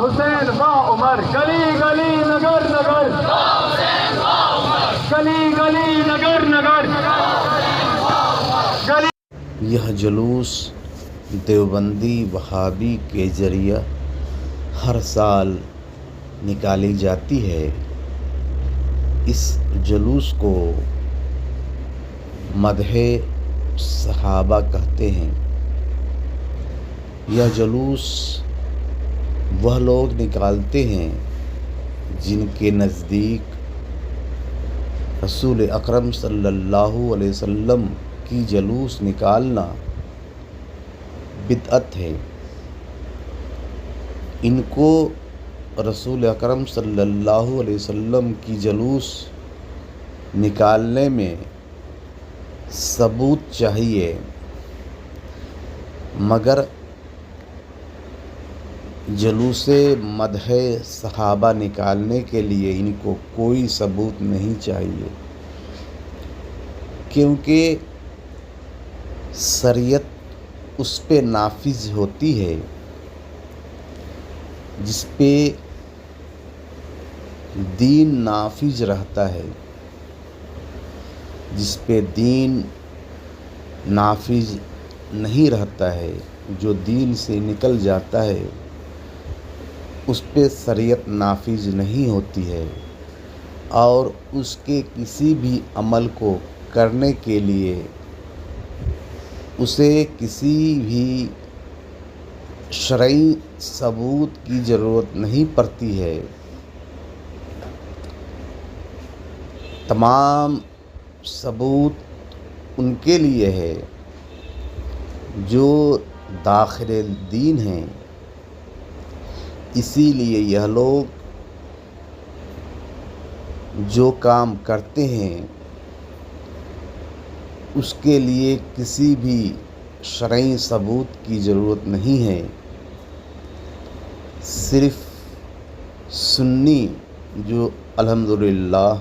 حسین با عمر، گلی گلی نگر نگر، گلی گلی نگر نگر، گلی. یہ جلوس دیوبندی وہابی کے ذریعہ ہر سال نکالی جاتی ہے۔ اس جلوس کو مدح صحابہ کہتے ہیں۔ یہ جلوس وہ لوگ نکالتے ہیں جن کے نزدیک رسول اکرم صلی اللہ علیہ وسلم کی جلوس نکالنا بدعت ہے۔ ان کو رسول اکرم صلی اللہ علیہ وسلم کی جلوس نکالنے میں ثبوت چاہیے، مگر جلوس مدح صحابہ نکالنے کے لیے ان کو کوئی ثبوت نہیں چاہیے، کیونکہ شریعت اس پہ نافذ ہوتی ہے جس پہ دین نافذ رہتا ہے۔ جس پہ دین نافذ نہیں رہتا ہے، جو دین سے نکل جاتا ہے، اس پہ شریعت نافذ نہیں ہوتی ہے، اور اس کے کسی بھی عمل کو کرنے کے لیے اسے کسی بھی شرعی ثبوت کی ضرورت نہیں پڑتی ہے۔ تمام ثبوت ان کے لیے ہے جو داخل دین ہیں۔ اسی لیے یہ لوگ جو کام کرتے ہیں اس کے لیے کسی بھی شرعی ثبوت کی ضرورت نہیں ہے۔ صرف سنی جو الحمدللہ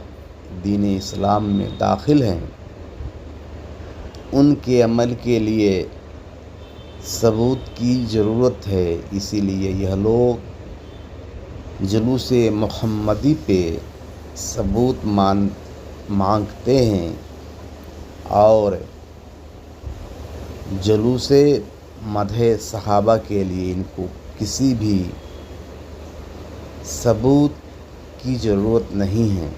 دین اسلام میں داخل ہیں، ان کے عمل کے لیے ثبوت کی ضرورت ہے۔ اسی لیے یہ لوگ جلوس محمدی پہ ثبوت مانگتے ہیں، اور جلوس مدح صحابہ کے لیے ان کو کسی بھی ثبوت کی ضرورت نہیں ہے۔